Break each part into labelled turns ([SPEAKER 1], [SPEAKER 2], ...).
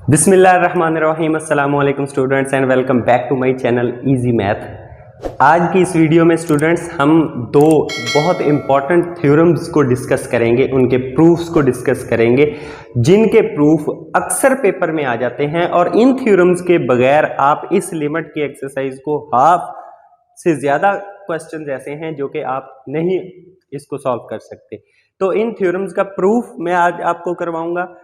[SPEAKER 1] बिस्मिल्लाहिर्रहमानिर्रहीम अस्सलाम वालेकुम students and welcome back to my channel easy math. आज की इस वीडियो में स्टूडेंट्स हम दो बहुत इंपॉर्टेंट थ्योरम्स को डिस्कस करेंगे, उनके प्रूफ्स को डिस्कस करेंगे जिनके प्रूफ अक्सर पेपर में आ जाते हैं और इन थ्योरम्स के बगैर आप इस लिमिट की एक्सरसाइज को हाफ से ज़्यादा क्वेश्चन ऐसे हैं जो कि आप नहीं इसको सॉल्व कर सकते। तो इन थ्योरम्स का प्रूफ मैं आज आपको करवाऊंगा।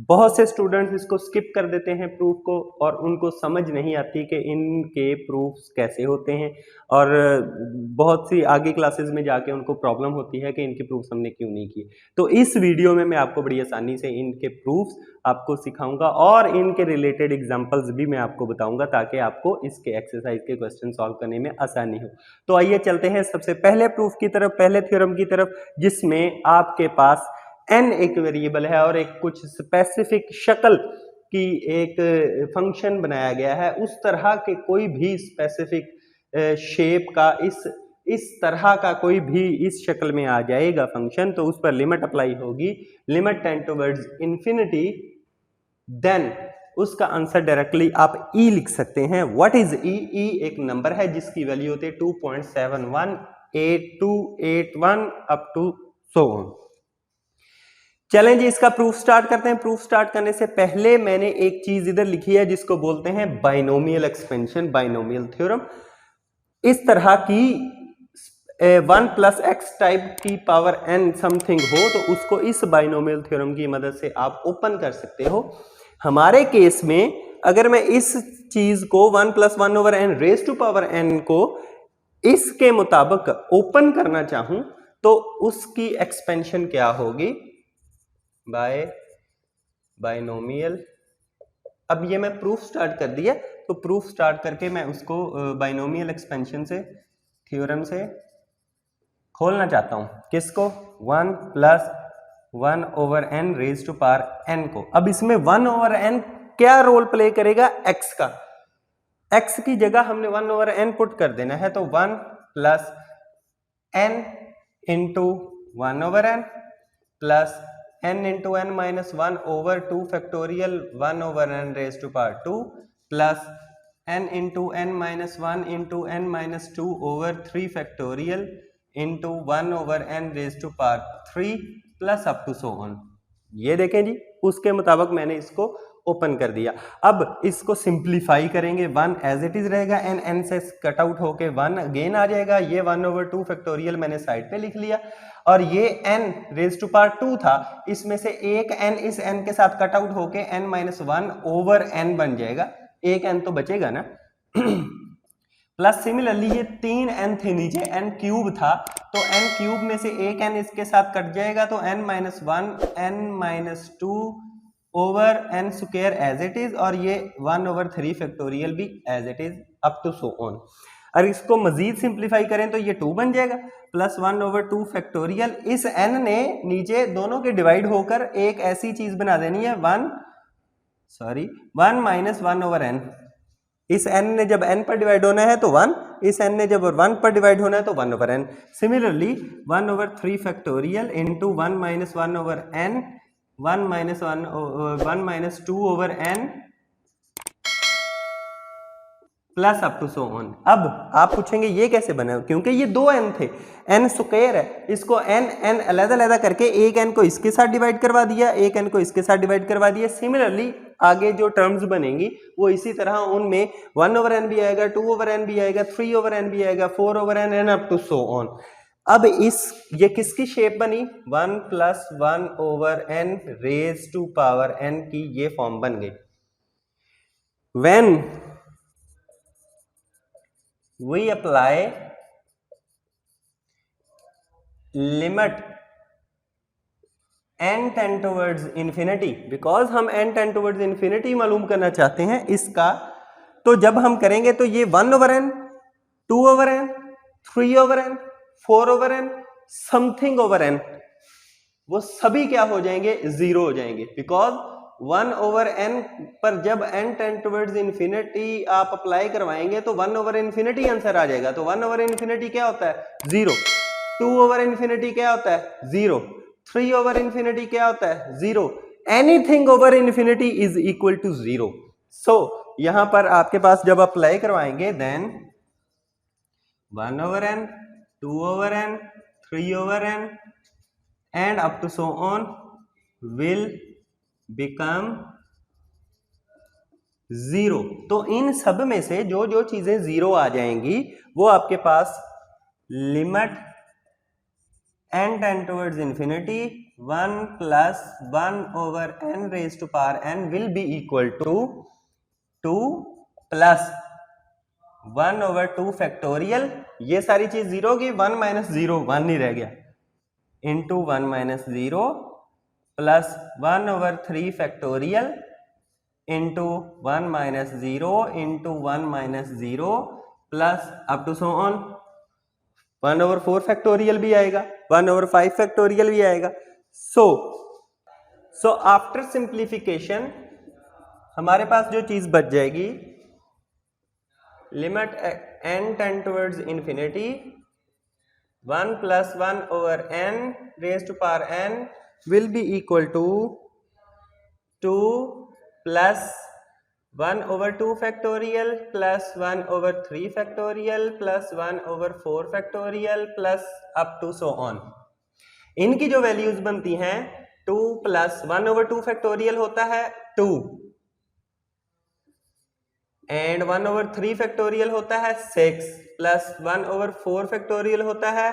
[SPEAKER 1] बहुत से स्टूडेंट्स इसको स्किप कर देते हैं प्रूफ को और उनको समझ नहीं आती कि इनके प्रूफ्स कैसे होते हैं और बहुत सी आगे क्लासेस में जाके उनको प्रॉब्लम होती है कि इनके प्रूफ्स हमने क्यों नहीं किए। तो इस वीडियो में मैं आपको बड़ी आसानी से इनके प्रूफ्स आपको सिखाऊंगा और इनके रिलेटेड एग्जांपल्स भी मैं आपको बताऊंगा ताकि आपको इसके एक्सरसाइज के क्वेश्चन सॉल्व करने में आसानी हो। तो आइए चलते हैं सबसे पहले प्रूफ की तरफ, पहले थ्योरम की तरफ, जिसमें आपके पास n एक वेरिएबल है और एक कुछ स्पेसिफिक शक्ल की एक फंक्शन बनाया गया है। उस तरह के कोई भी स्पेसिफिक शेप का इस तरह का कोई भी इस शक्ल में आ जाएगा फंक्शन, तो उस पर लिमिट अप्लाई होगी, limit tend towards infinity, then उसका आंसर डायरेक्टली आप ई लिख सकते हैं। व्हाट इज ई? ई एक नंबर है जिसकी वैल्यू होती है 2.718281 अप टू सो ऑन। चलें जी, इसका प्रूफ स्टार्ट करते हैं। प्रूफ स्टार्ट करने से पहले मैंने एक चीज इधर लिखी है जिसको बोलते हैं बाइनोमियल एक्सपेंशन, बाइनोमियल थ्योरम। इस तरह की 1 प्लस एक्स टाइप की पावर n समथिंग हो तो उसको इस बाइनोमियल थ्योरम की मदद से आप ओपन कर सकते हो। हमारे केस में अगर मैं इस चीज को 1 plus 1 over n raise to power n को इसके मुताबिक ओपन करना चाहूं तो उसकी एक्सपेंशन क्या होगी? बाइनोमियल। अब ये मैं प्रूफ स्टार्ट कर दिया, तो प्रूफ स्टार्ट करके मैं उसको बाइनोमियल एक्सपेंशन से, थ्योरम से खोलना चाहता हूं। किसको? 1 plus 1 over n raise to power n को। अब इसमें 1 ओवर n क्या रोल प्ले करेगा? x का। x की जगह हमने 1 ओवर n पुट कर देना है, तो 1 plus n into 1 over n plus n into n minus 1 over 2 factorial 1 over n raise to power 2 plus n into n minus 1 into n minus 2 over 3 factorial into 1 over n raise to power 3 plus up to so on. ये देखें जी, उसके मुताबिक मैंने इसको open कर दिया। अब इसको सिंप्लीफाई करेंगे, 1 एज इट इज रहेगा, n से कट आउट होके 1 अगेन आ जाएगा। ये 1 ओवर 2 फैक्टोरियल मैंने साइड पे लिख लिया और ये n रेज टू पावर 2 था, इसमें से एक n इस n के साथ कट आउट होके n माइनस 1 ओवर n बन जाएगा, एक n तो बचेगा ना। प्लस सिमिलरली ये 3 n थे नीचे, n क्यूब था, तो n क्यूब में से एक n इसके साथ कट जाएगा तो n minus 1 n minus 2 over n square as it is, और ये 1 ओवर 3 फैक्टोरियल भी as it is up to so on. और इसको मजीद सिंप्लीफाई करें तो ये 2 बन जाएगा, प्लस 1 ओवर 2 फैक्टोरियल। इस n ने नीचे दोनों के डिवाइड होकर एक ऐसी चीज बना देनी है 1 माइनस 1 ओवर n। इस n ने जब n पर डिवाइड होना है तो 1, इस n ने जब 1 पर डिवाइड होना है तो 1 over n। Similarly 1 over 3 factorial into 1 minus 1 over n, 1 minus 2 over n plus up to so on. अब आप पूछेंगे ये कैसे बना? क्योंकि ये 2 n थे, n स्क्वायर है, इसको n अलग-अलग करके एक n को इसके साथ डिवाइड करवा दिया, एक n को इसके साथ डिवाइड करवा दिया। सिमिलरली आगे जो टर्म्स बनेंगी वो इसी तरह, उनमें 1 ओवर n भी आएगा, 2 ओवर n भी आएगा, 3 ओवर n भी आएगा, 4 over n and up to so on. अब ये किसकी शेप बनी? 1 plus 1 over n raise to power n की ये फॉर्म बन गई। When we apply limit n tend towards infinity, because हम n tend towards infinity मालूम करना चाहते हैं इसका, तो जब हम करेंगे तो ये 1 over n, 2 over n, 3 over n, 4 over n, something over n, वो सभी क्या हो जाएंगे? 0 हो जाएंगे। बिकॉज 1 ओवर n पर जब n टेंड टुवर्ड्स इंफिनिटी आप अप्लाई करवाएंगे तो 1 ओवर इंफिनिटी आंसर आ जाएगा। तो 1 ओवर इंफिनिटी क्या होता है? 0। 2 ओवर इंफिनिटी क्या होता है? 0। 3 ओवर इंफिनिटी क्या होता है? 0। Anything over infinity is equal to 0। सो यहां पर आपके पास जब अप्लाई करवाएंगे then 1 over n, 2 over n, 3 over n and up to so on will become 0। तो इन सब में से जो जो चीजें 0 आ जाएंगी वो आपके पास limit n tend towards infinity 1 plus 1 over n raised to power n will be equal to 2 plus 1 over 2 factorial, ये सारी चीज 0 होगी, 1 minus 0 1 नहीं रह गया, into 1 minus 0 plus 1 over 3 factorial into 1 minus 0 into 1 minus 0 plus up to so on 1 over 4 factorial भी आएगा, 1 over 5 factorial भी आएगा। सो आफ्टर सिंप्लीफिकेशन हमारे पास जो चीज बच जाएगी, limit n tend towards infinity 1 plus 1 over n raised to power n will be equal to 2 plus 1 over 2 factorial plus 1 over 3 factorial plus 1 over 4 factorial plus up to so on। इनकी जो values बनती हैं 2 plus 1 over 2 factorial होता है 2 and 1 over 3 factorial होता है 6 plus 1 over 4 factorial होता है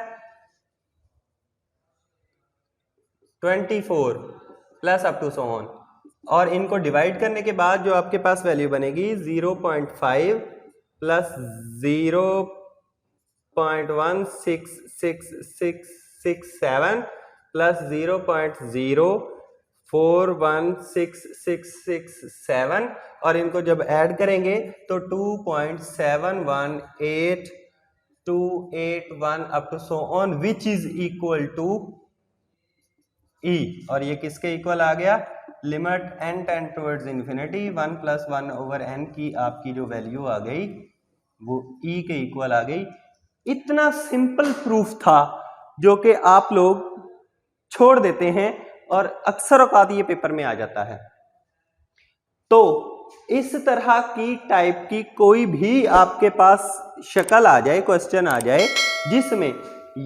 [SPEAKER 1] 24 plus up to so on. और इनको डिवाइड करने के बाद जो आपके पास वैल्यू बनेगी 0.5 प्लस 0.16667 प्लस 0.041667 और इनको जब ऐड करेंगे तो 2.718281 up to so on which is equal to e. और ये किसके इक्वल आ गया, limit n tend towards infinity 1 plus 1 over n की आपकी जो वैल्यू आ गई वो e के इक्वल आ गई। इतना सिंपल प्रूफ था जो कि आप लोग छोड़ देते हैं और अक्सर औकात ये पेपर में आ जाता है। तो इस तरह की टाइप की कोई भी आपके पास शक्ल आ जाए, क्वेश्चन आ जाए जिसमें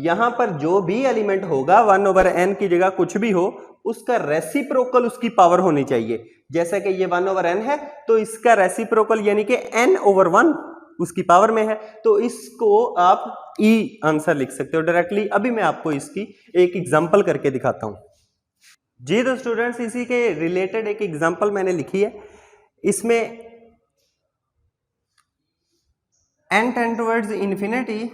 [SPEAKER 1] यहां पर जो भी एलिमेंट होगा 1 over n की जगह कुछ भी हो, उसका रेसिप्रोकल उसकी पावर होनी चाहिए। जैसे कि ये 1 over n है तो इसका रेसिप्रोकल यानी कि n over 1 उसकी पावर में है, तो इसको आप e आंसर लिख सकते हो डायरेक्टली। अभी मैं आपको इसकी एक एग्जांपल करके दिखाता हूं जी। तो स्टूडेंट्स इसी के रिलेटेड एक एग्जांपल मैंने लिखी है। इसमें n tend towards infinity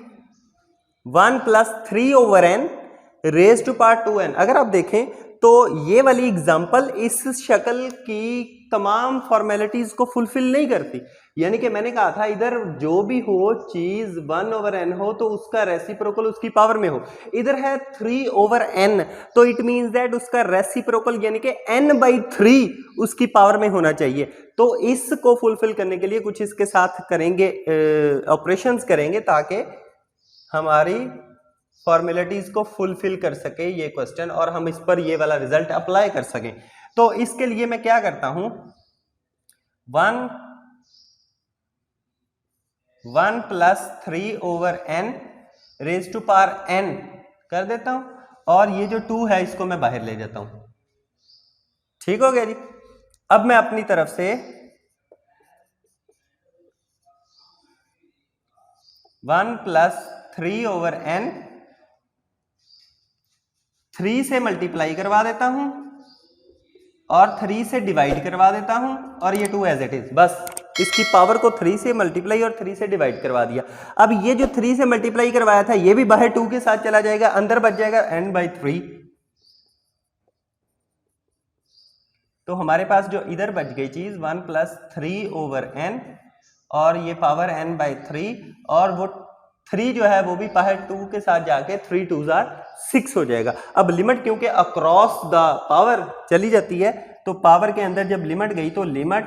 [SPEAKER 1] 1 plus 3 over n raise to power 2n। अगर आप देखें तो ये वाली एग्जांपल इस शक्ल की तमाम फॉर्मेलिटीज को फुलफिल नहीं करती। यानी कि मैंने कहा था इधर जो भी हो चीज 1 over n हो तो उसका रेसिप्रोकल उसकी पावर में हो, इधर है 3 over n तो इट मींस दैट उसका रेसिप्रोकल यानी कि n/3 उसकी पावर में होना चाहिए। तो इसको फुलफिल करने के लिए कुछ इसके साथ करेंगे, ऑपरेशंस करेंगे ताकि हमारी फॉर्मेलिटीज को फुलफिल कर सके ये क्वेश्चन और हम इस पर ये वाला रिजल्ट अप्लाई कर सकें। तो इसके लिए मैं क्या करता हूं, 1 plus 3 over n raise to power n कर देता हूं और ये जो 2 है इसको मैं बाहर ले जाता हूं। ठीक हो गया जी। अब मैं अपनी तरफ से 1 plus 3 over n 3 से मल्टीप्लाई करवा देता हूं और 3 से डिवाइड करवा देता हूं और ये 2 एज इट इज, बस इसकी पावर को 3 से मल्टीप्लाई और 3 से डिवाइड करवा दिया। अब ये जो 3 से मल्टीप्लाई करवाया था ये भी बाहर 2 के साथ चला जाएगा, अंदर बच जाएगा n/3। तो हमारे पास जो इधर बच गई चीज 1 plus 3 over n और ये पावर n/3 और वो 3 जो है वो भी बाहर 2 के साथ जाके 3 2s are 6 हो जाएगा। अब लिमिट क्योंकि अक्रॉस द पावर चली जाती है तो पावर के अंदर जब लिमिट गई तो limit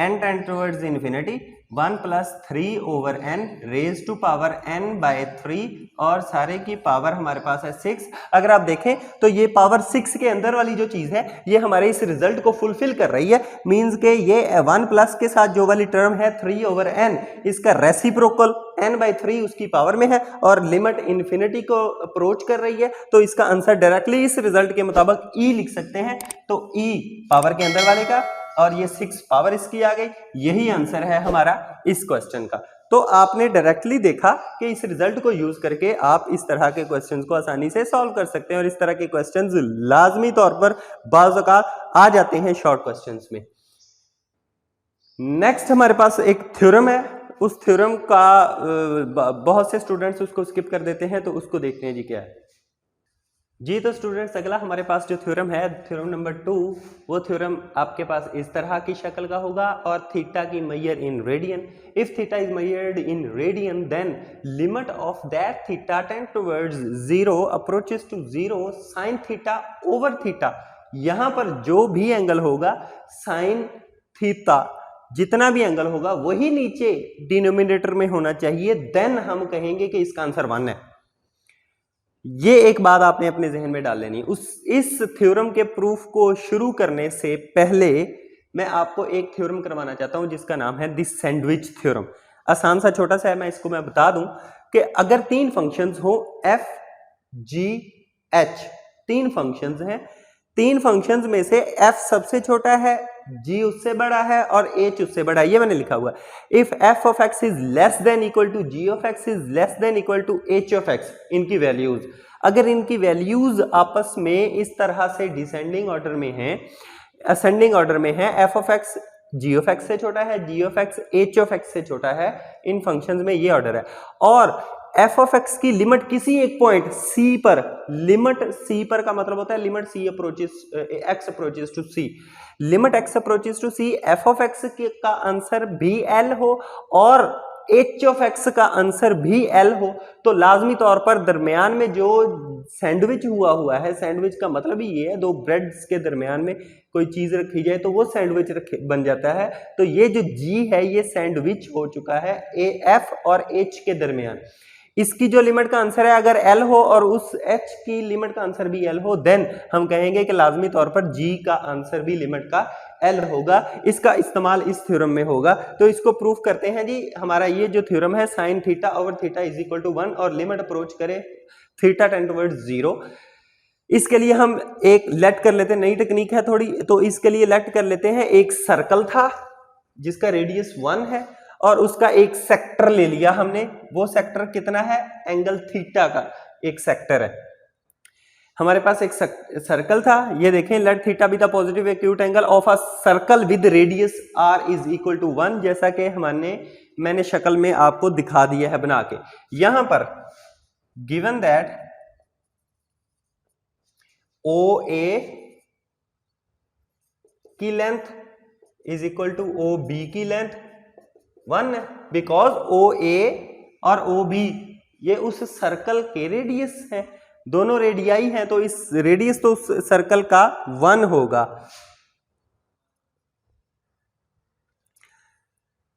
[SPEAKER 1] n tend towards infinity 1 plus 3 over n raise to power n by 3 और सारे की पावर हमारे पास है 6। अगर आप देखें तो ये पावर 6 के अंदर वाली जो चीज है ये हमारे इस रिजल्ट को फुलफिल कर रही है। मींस के ये 1 प्लस के साथ जो वाली टर्म है 3 ओवर n इसका रेसिप्रोकल n बाय 3 उसकी पावर में है और लिमिट इन्फिनिटी को अप्रोच कर रही है, तो इसका आंसर डायरेक्टली इस रिजल्ट के मुताबिक e लिख सकते हैं। तो e पावर के अंदर वाले का और ये 6 पावर इसकी आ गई, यही आंसर है हमारा इस क्वेश्चन का। तो आपने डायरेक्टली देखा कि इस रिजल्ट को यूज करके आप इस तरह के क्वेश्चंस को आसानी से सॉल्व कर सकते हैं और इस तरह के क्वेश्चंस लाजमी तौर पर बाज़ औक़ात आ जाते हैं शॉर्ट क्वेश्चंस में। नेक्स्ट हमारे पास एक थ्योरम है, उस थ्योरम का बहुत से स्टूडेंट्स उसको स्किप कर देते हैं, तो उसको देखते हैं जी क्या है जी। तो स्टूडेंट्स अगला हमारे पास जो थ्योरम है थ्योरम नंबर 2, वो थ्योरम आपके पास इस तरह की शक्ल का होगा और थीटा की measure in radian. If theta is measured in radian then limit of that theta tend towards 0 approaches to 0 sine theta over theta. यहां पर जो भी एंगल होगा साइन थीटा जितना भी एंगल होगा वही नीचे डिनोमिनेटर में होना चाहिए, देन हम कहेंगे कि इसका आंसर 1 है। ये एक बात आपने अपने जहन में डाल लेनी। इस थ्योरम के प्रूफ को शुरू करने से पहले मैं आपको एक थ्योरम करवाना चाहता हूं जिसका नाम है द सैंडविच थ्योरम। आसान सा छोटा सा है, मैं इसको बता दूं कि अगर 3 फंक्शंस हो f g h, 3 फंक्शंस हैं, 3 फंक्शंस में से f सबसे छोटा है, g उससे बड़ा है और h उससे बड़ा है, ये मैंने लिखा हुआ है। If f of x is less than equal to g of x is less than equal to h of x, इनकी वैल्यूज अगर इनकी वैल्यूज आपस में इस तरह से डिसेंडिंग ऑर्डर में हैं, असेंडिंग ऑर्डर में है, f of x g of x से छोटा है, g of x h of x से छोटा है, इन फंक्शंस में ये ऑर्डर है, और f of x की लिमिट किसी एक पॉइंट c पर, लिमिट c पर का मतलब होता है limit c approaches x approaches to c, limit x approaches to c f of x का आंसर भी l हो और h of x का आंसर भी l हो, तो लाजमी तौर पर दरमियान में जो सैंडविच हुआ है, सैंडविच का मतलब ही ये है दो ब्रेड्स के दरमियान में कोई चीज रखी जाए तो वो सैंडविच बन जाता है। तो ये जो g है ये सैंडविच हो चुका है f और h के दरमियान। इसकी जो लिमिट का आंसर है अगर l हो और उस h की लिमिट का आंसर भी l हो, देन हम कहेंगे कि लाजमी तौर पर g का आंसर भी लिमिट का l होगा। इसका इस्तेमाल इस थ्योरम में होगा, तो इसको प्रूफ करते हैं जी। हमारा ये जो थ्योरम है sine theta over theta is equal to 1 और लिमिट अप्रोच करे थीटा टेंड टुवर्ड्स 0। इसके लिए हम एक लेट कर लेते हैं, नई टेक्निक है थोड़ी, तो इसके लिए लेट कर लेते हैं। एक सर्कल था जिसका रेडियस 1 है और उसका एक सेक्टर ले लिया हमने, वो सेक्टर कितना है, एंगल थीटा का एक सेक्टर है। हमारे पास एक सर्कल था, ये देखें, let theta be the positive acute angle of a circle with radius r is equal to 1, जैसा कि मैंने शक्ल में आपको दिखा दिया है बना के। यहां पर गिवन दैट OA की length is equal to OB की लेंथ 1 है, बिकॉज OA और OB ये उस सर्कल के रेडियस है, दोनों रेडियाई हैं, तो इस रेडियस तो उस सर्कल का 1 होगा।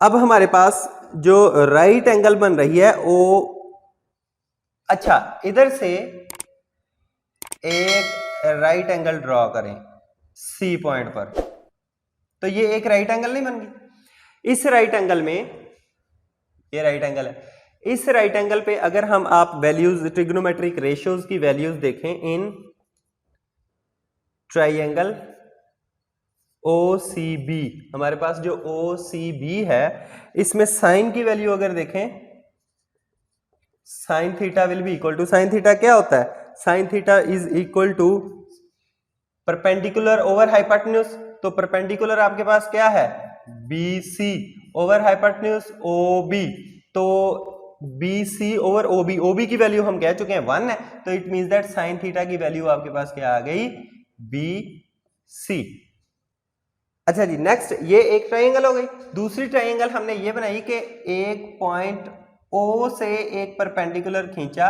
[SPEAKER 1] अब हमारे पास जो राइट एंगल बन रही है ओ, अच्छा इधर से एक राइट एंगल ड्रॉ करें C पॉइंट पर, तो ये एक राइट एंगल नहीं बन गई। इस राइट एंगल में, ये राइट एंगल है, इस राइट एंगल पे अगर हम आप वैल्यूज ट्रिग्नोमेट्रिक रेशियोज की वैल्यूज देखें इन ट्राइंगल OCB, हमारे पास जो OCB है इसमें साइन की वैल्यू अगर देखें, sine theta will be equal to, sine theta क्या होता है, sine theta is equal to perpendicular over hypotenuse, तो परपेंडिकुलर आपके पास क्या है BC ओवर हाइपोटेन्यूज OB, तो BC ओवर OB, OB की वैल्यू हम कह चुके हैं 1 है, तो it means that sine theta की वैल्यू आपके पास क्या आ गई BC। अच्छा जी, नेक्स्ट ये एक ट्रायंगल हो गई। दूसरी ट्रायंगल हमने ये बनाई कि एक पॉइंट O से एक परपेंडिकुलर खींचा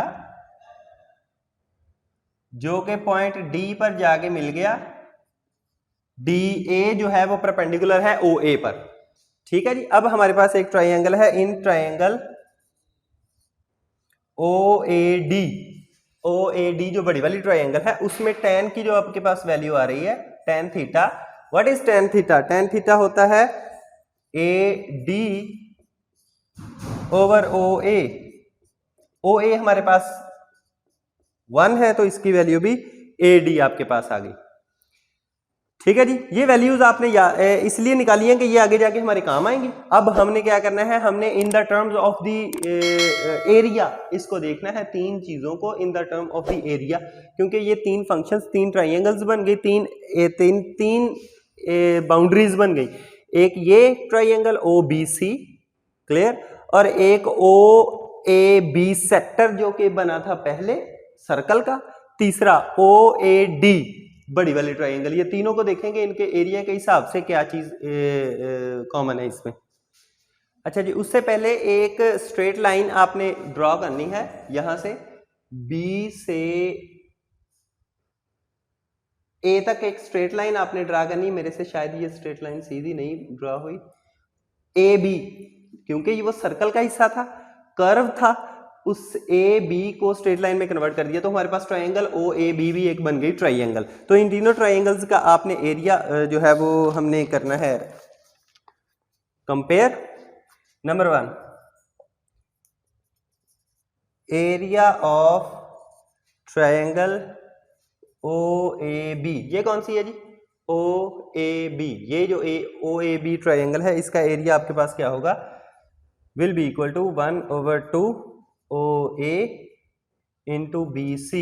[SPEAKER 1] जो कि पॉइंट D पर जाके मिल गया, DA जो है वो परपेंडिकुलर है OA पर, ठीक है जी। अब हमारे पास एक ट्राइंगल है, इन ट्राइंगल OAD जो बड़ी वाली ट्राइंगल है उसमें tan की जो आपके पास वैल्यू आ रही है tan theta. What is tan theta? tan theta होता है AD ओवर OA हमारे पास 1 है तो इसकी वैल्यू भी AD आपके पास आ गई। ठीक है जी। ये वैल्यूज आपने इसलिए निकाली हैं कि ये आगे जाके हमारे काम आएंगे। अब हमने क्या करना है, हमने in the terms of the area इसको देखना है, तीन चीजों को in the term of the area, क्योंकि ये तीन फंक्शंस, तीन ट्राइंगल्स बन गई, तीन बाउंड्रीज बन गई। एक ये ट्राइंगल OBC, क्लियर, और एक OAB सेक्टर जो कि बना था पहले सर्कल का, तीसरा OAD बड़ी वाली ट्राइंगल। ये तीनों को देखेंगे, इनके एरिया के हिसाब से क्या चीज कॉमन है इसमें। अच्छा जी, उससे पहले एक स्ट्रेट लाइन आपने ड्रॉ करनी है, यहां से B से A तक एक स्ट्रेट लाइन आपने ड्रा करनी। मेरे से शायद ये स्ट्रेट लाइन सीधी नहीं ड्रॉ हुई। AB, क्योंकि ये वो सर्कल का हिस्सा था, कर्व था, उस AB को स्ट्रेट लाइन में कन्वर्ट कर दिया, तो हमारे पास ट्राइंगल OAB भी एक बन गई ट्राइंगल। तो इन तीनों ट्राइंगल्स का आपने एरिया जो है वो हमने करना है compare. Number 1, area of triangle OAB, ये कौन सी है जी? OAB, ये जो OAB ट्राइंगल है इसका एरिया आपके पास क्या होगा? Will be equal to 1/2 OA into BC।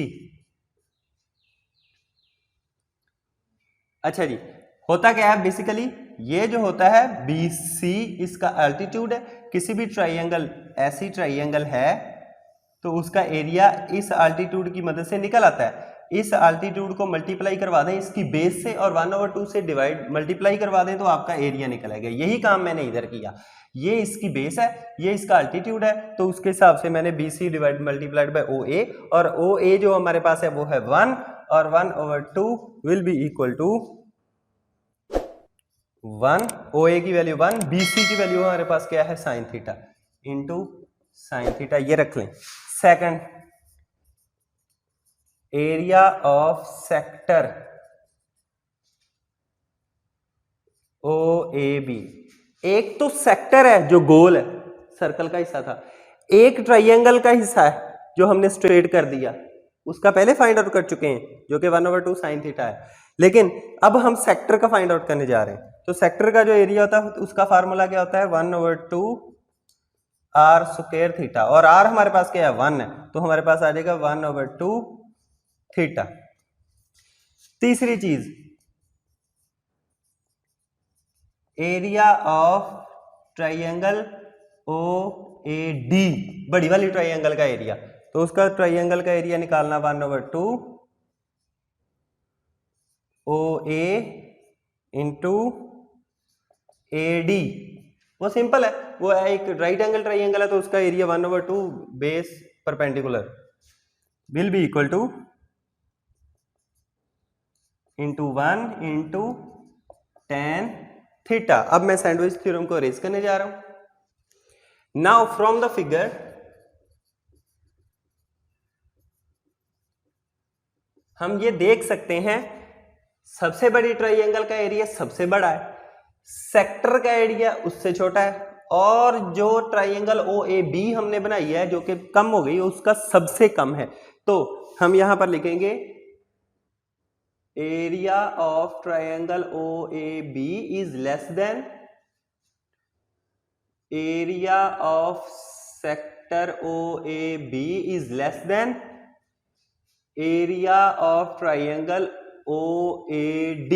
[SPEAKER 1] अच्छा जी, होता क्या है बेसिकली, ये जो होता है BC इसका अल्टीट्यूड है। किसी भी ट्राइंगल, ऐसी ट्राइंगल है तो उसका एरिया इस अल्टीट्यूड की मदद से निकल आता है। इस अल्टीट्यूड को मल्टीप्लाई करवा दें इसकी बेस से और 1/2 से मल्टीप्लाई करवा दें तो आपका एरिया निकल आएगा। यही काम मैंने इधर किया। ये इसकी बेस है, ये इसका अल्टीट्यूड है, तो उसके हिसाब से मैंने BC मल्टीप्लाइड बाय OA, और OA जो हमारे पास है वो है 1, और 1/2 will be equal to 1, OA की वैल्यू 1, BC की वैल्यू हमारे पास क्या है? Sine theta into sine theta. ये रख लें। Second, area of sector OAB। एक तो सेक्टर है जो गोल है, सर्कल का हिस्सा था, एक ट्राइंगल का हिस्सा है जो हमने स्ट्रेट कर दिया, उसका पहले फाइंड आउट कर चुके हैं जो कि 1/2 साइन थीटा है। लेकिन अब हम सेक्टर का फाइंड आउट करने जा रहे हैं। तो सेक्टर का जो एरिया होता है उसका फार्मूला क्या होता है? 1/2 R स्क्वायर थीटा, और R हमारे पास क्या है? 1 है, तो हमारे पास आ जाएगा 1/2 थीटा। तीसरी चीज, एरिया ऑफ ट्राइंगल OAD, बड़ी वाली ट्राइंगल का एरिया, तो उसका ट्राइंगल का एरिया निकालना 1/2 OA इंटू AD। वो सिंपल है, वो है एक राइट एंगल ट्राइंगल है तो उसका area 1/2 base perpendicular will be equal two into 1 into tan theta. अब मैं सैंडविच थ्योरम को अरेज करने जा रहा हूं। नाउ फ्रॉम द फिगर हम ये देख सकते हैं सबसे बड़ी ट्राइंगल का एरिया सबसे बड़ा है, सेक्टर का एरिया उससे छोटा है, और जो ट्राइंगल OAB हमने बनाई है जो कि कम हो गई उसका सबसे कम है। तो हम यहां पर लिखेंगे area of triangle OAB is less then area of sector OAB is less then area of triangle OAD।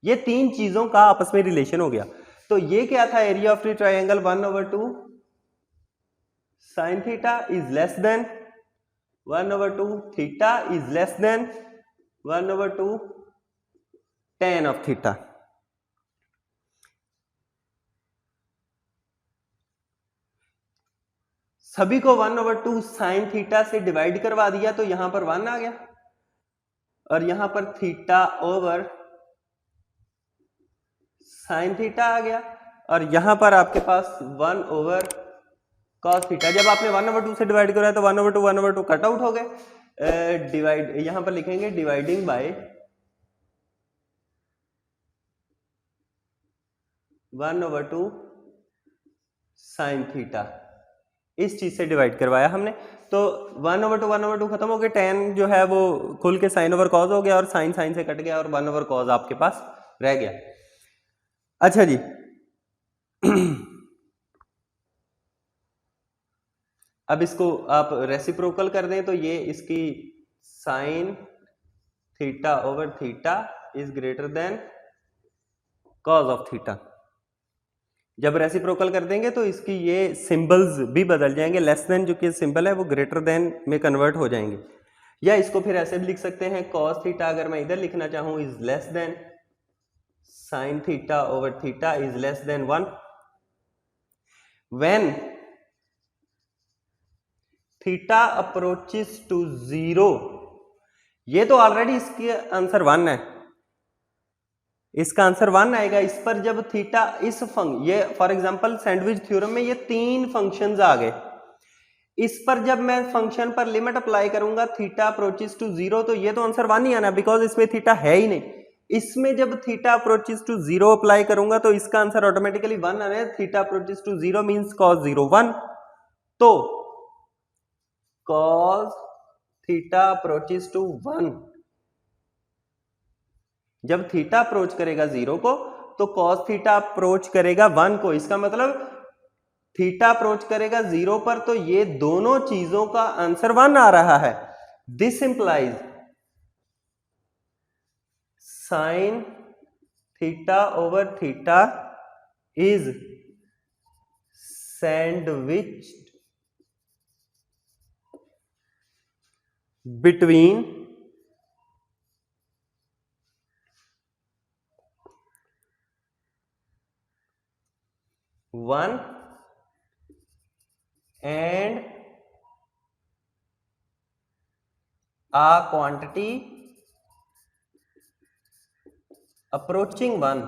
[SPEAKER 1] ये तीन चीजों का आपस में रिलेशन हो गया। तो ये क्या था? Area of triangle 1/2 sign theta is less then 1/2 theta is less then 1/2 tan of theta. सभी को 1/2 साइन थीटा से डिवाइड करवा दिया तो यहां पर 1 आ गया, और यहां पर थीटा ओवर साइन थीटा आ गया, और यहाँ पर आपके पास 1 ओवर cos थीटा। जब आपने 1/2 से डिवाइड करा है तो 1/2 कट आउट हो गए। डिवाइड यहाँ पर लिखेंगे डिवाइडिंग बाय 1/2 साइन थीटा, इस चीज से डिवाइड करवाया हमने। तो 1/2 खत्म हो गया, tan जो है वो खुल के साइन ओवर कॉस हो गया और साइन साइन से कट गया और 1 ओवर कॉस आपके पास रह गया। अच्छा जी अब इसको आप रेसिप्रोकल कर दें तो ये इसकी sign theta over theta is greater than cos of theta. जब रेसिप्रोकल कर देंगे तो इसकी ये सिंबल्स भी बदल जाएंगे, लेस देन जो कि सिंबल है वो ग्रेटर देन में कन्वर्ट हो जाएंगे। या इसको फिर ऐसे भी लिख सकते हैं cos थीटा अगर मैं इधर लिखना चाहूं is less than sin theta over theta is less than 1 when theta approaches to 0। ये तो ऑलरेडी इसकी आंसर 1 है, इसका आंसर 1 आएगा। इस पर जब थीटा इस ये फॉर एग्जांपल सैंडविच थ्योरम में ये 3 फंक्शंस आ गए, इस पर जब मैं फंक्शन पर लिमिट अप्लाई करूंगा थीटा अप्रोचेस टू 0 तो ये तो आंसर 1 ही आना, बिकॉज इसमें थीटा है ही नहीं। इसमें जब थीटा अप्रोचेस टू 0 अप्लाई करूंगा तो इसका आंसर ऑटोमेटिकली 1 आना है। Theta approaches to 0 means cos 0 1, तो cos थीटा अप्रोचेस टू 1, जब थीटा अप्रोच करेगा 0 को तो cos थीटा अप्रोच करेगा 1 को। इसका मतलब थीटा अप्रोच करेगा 0 पर तो ये दोनों चीजों का आंसर 1 आ रहा है। This implies sign theta over theta is sandwich between one and a quantity approaching 1।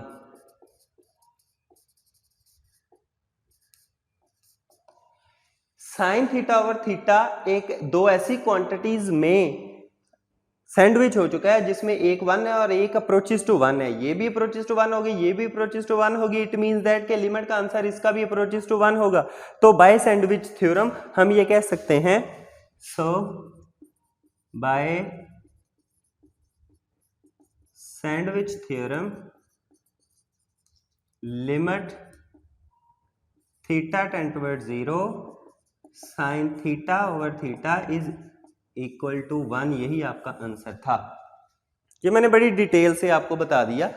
[SPEAKER 1] Sign theta over theta दो ऐसी क्वांटिटीज में सैंडविच हो चुका है जिसमें एक 1 है और एक अप्रोचेस टू 1 है। ये भी अप्रोचेस टू 1 होगी, ये भी अप्रोचेस टू 1 होगी। इट मींस दैट के लिमिट का आंसर इसका भी अप्रोचेस टू 1 होगा। तो बाय सैंडविच थ्योरम हम ये कह सकते हैं, so by sandwich theorem limit theta tend towards 0 sine theta over theta is equal to 1, यही आपका आंसर था। ये मैंने बड़ी डिटेल से आपको बता दिया।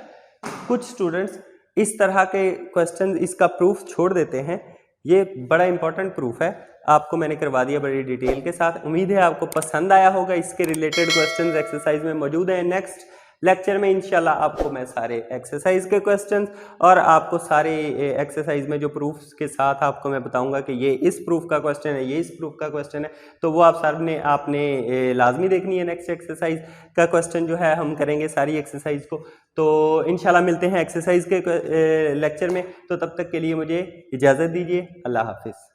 [SPEAKER 1] कुछ स्टूडेंट्स इस तरह के क्वेश्चन इसका प्रूफ छोड़ देते हैं, ये बड़ा इंपॉर्टेंट प्रूफ है, आपको मैंने करवा दिया बड़ी डिटेल के साथ। उम्मीद है आपको पसंद आया होगा। इसके रिलेटेड क्वेश्चंस एक्सरसाइज में मौजूद हैं। नेक्स्ट लेक्चर में इंशाल्लाह आपको मैं सारे एक्सरसाइज के क्वेश्चंस और आपको सारे एक्सरसाइज में जो प्रूफ्स के साथ आपको मैं बताऊंगा कि ये इस प्रूफ का क्वेश्चन है, ये इस प्रूफ का क्वेश्चन है, तो वो आप सामने आपने लाजमी देखनी है। नेक्स्ट एक्सरसाइज का क्वेश्चन जो है हम करेंगे सारी एक्सरसाइज को। तो इंशाल्लाह मिलते हैं एक्सरसाइज के लेक्चर में। तो तब तक के लिए मुझे इजाज़त दीजिए। अल्लाह हाफिज़।